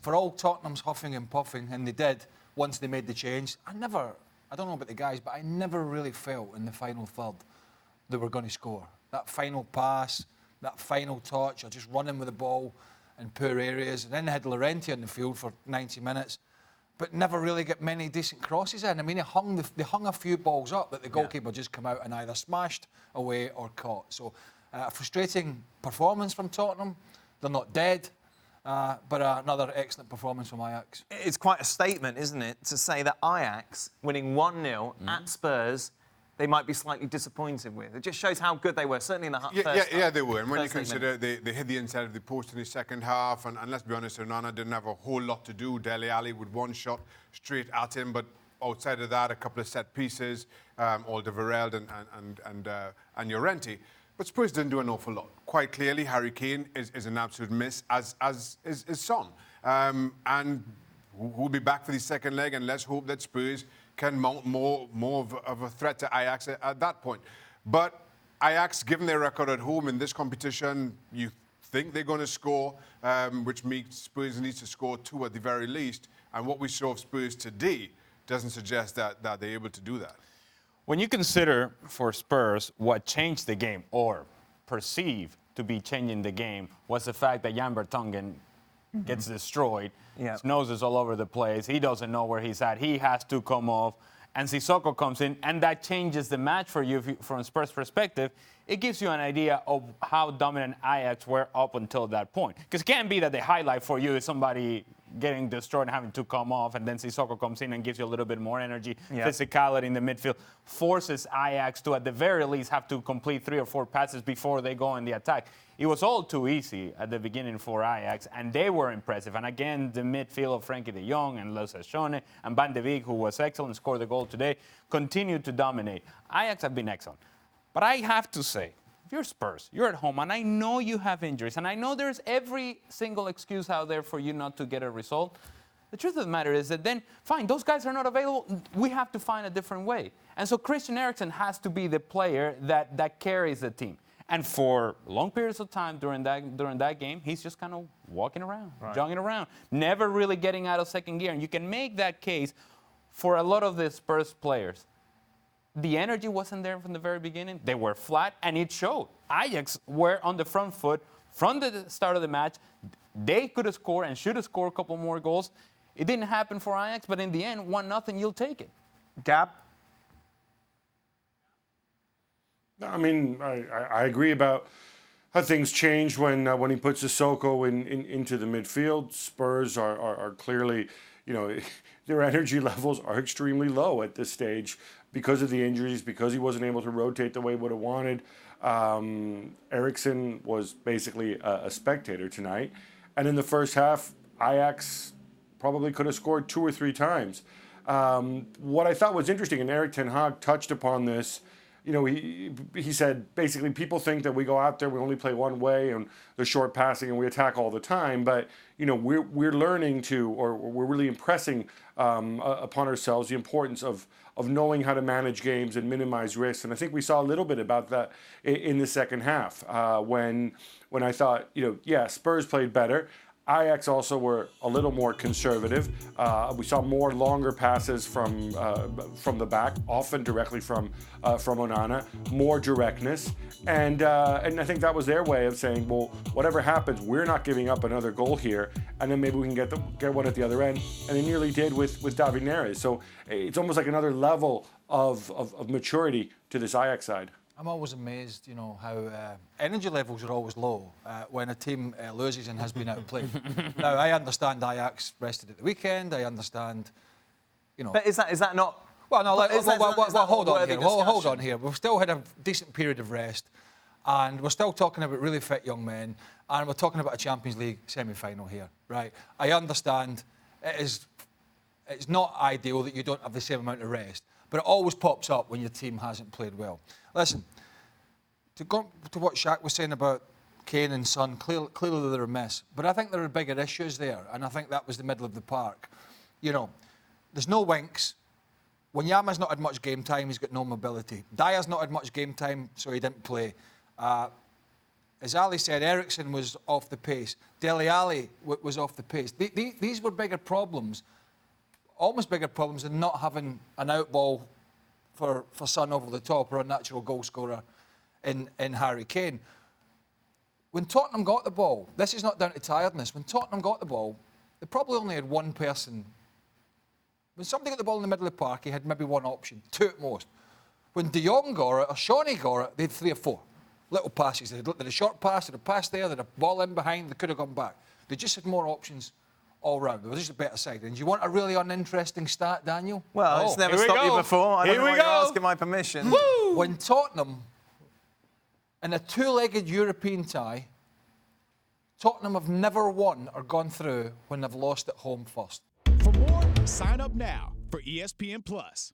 for all Tottenham's huffing and puffing, and they did once they made the change, I don't know about the guys, but I never really felt in the final third they were going to score. That final pass, that final touch, or just running with the ball in poor areas. And then they had Llorente on the field for 90 minutes, but never really get many decent crosses in. I mean, they hung a few balls up that the goalkeeper just come out and either smashed away or caught. So a frustrating performance from Tottenham. They're not dead. But another excellent performance from Ajax. It's quite a statement, isn't it, to say that Ajax winning 1-0 at Spurs, they might be slightly disappointed with. It just shows how good they were, certainly in the first half. Yeah, they were. And when you consider they hit the inside of the post in the second half, and let's be honest, Onana didn't have a whole lot to do. Dele Alli with one shot straight at him, but outside of that, a couple of set pieces, Alderweireld and Llorente. But Spurs didn't do an awful lot. Quite clearly, Harry Kane is an absolute miss, as is Son. And we'll be back for the second leg, and let's hope that Spurs can mount more of a threat to Ajax at that point. But Ajax, given their record at home in this competition, you think they're going to score, which means Spurs needs to score 2 at the very least. And what we saw of Spurs today doesn't suggest that they're able to do that. When you consider for Spurs what changed the game, or perceived to be changing the game, was the fact that Jan Vertonghen gets destroyed. His nose is all over the place. He doesn't know where he's at. He has to come off. And Sissoko comes in, and that changes the match for you from Spurs' perspective. It gives you an idea of how dominant Ajax were up until that point. Because it can't be that the highlight for you is somebody getting destroyed and having to come off, and then Sissoko comes in and gives you a little bit more energy, physicality in the midfield, forces Ajax to, at the very least, have to complete 3 or 4 passes before they go in the attack. It was all too easy at the beginning for Ajax, and they were impressive. And again, the midfield of Frenkie de Jong and Lo Celso and Van de Beek, who was excellent, scored the goal today, continued to dominate. Ajax have been excellent. But I have to say, if you're Spurs, you're at home, and I know you have injuries, and I know there's every single excuse out there for you not to get a result. The truth of the matter is that then, fine, those guys are not available. We have to find a different way. And so Christian Eriksen has to be the player that carries the team. And for long periods of time during that game, he's just kind of walking around, jogging around, never really getting out of second gear. And you can make that case for a lot of the Spurs players. The energy wasn't there from the very beginning. They were flat, and it showed. Ajax were on the front foot from the start of the match. They could have scored and should have scored a couple more goals. It didn't happen for Ajax, but in the end, 1-0, you'll take it. Gab? I mean, I agree about how things changed when he puts Sissoko into the midfield. Spurs are clearly, their energy levels are extremely low at this stage because of the injuries, because he wasn't able to rotate the way he would have wanted. Eriksen was basically a spectator tonight. And in the first half, Ajax probably could have scored 2 or 3 times. What I thought was interesting, and Erik ten Hag touched upon this, he said, basically, people think that we go out there, we only play one way, and the short passing, and we attack all the time. But, we're learning to, or we're really impressing upon ourselves the importance of knowing how to manage games and minimize risks. And I think we saw a little bit about that in the second half when I thought, Spurs played better. Ajax also were a little more conservative. We saw more longer passes from the back, often directly from Onana, more directness, and I think that was their way of saying, well, whatever happens, we're not giving up another goal here, and then maybe we can get one at the other end, and they nearly did with David Neres. So it's almost like another level of maturity to this Ajax side. I'm always amazed, how energy levels are always low when a team loses and has been outplayed. Now, I understand Ajax rested at the weekend. I understand, But is that not... Well, no, hold on here. We've still had a decent period of rest, and we're still talking about really fit young men, and we're talking about a Champions League semi-final here, right? I understand it's not ideal that you don't have the same amount of rest, but it always pops up when your team hasn't played well. Listen, to go to what Shaq was saying about Kane and Son, clearly they're a miss. But I think there are bigger issues there, and I think that was the middle of the park. There's no Winks. Wanyama's not had much game time, he's got no mobility. Dyer's not had much game time, so he didn't play. as Ali said, Eriksen was off the pace. Dele Alli was off the pace. These were bigger problems, almost bigger problems than not having an out ball for Son over the top or a natural goal scorer in Harry Kane. When Tottenham got the ball, this is not down to tiredness. When Tottenham got the ball, they probably only had one person. When somebody got the ball in the middle of the park, he had maybe one option, two at most. When De Jong got it or Shawnee got it, they had 3 or 4 little passes. They had a short pass, they had a pass there, they had a ball in behind, they could have gone back. They just had more options all round. They were just a better side. And do you want a really uninteresting stat, Daniel? Well, it's never stopped you before. I don't know why you're asking my permission. Woo! When Tottenham, in a 2-legged European tie, Tottenham have never won or gone through when they've lost at home first. For more, sign up now for ESPN Plus.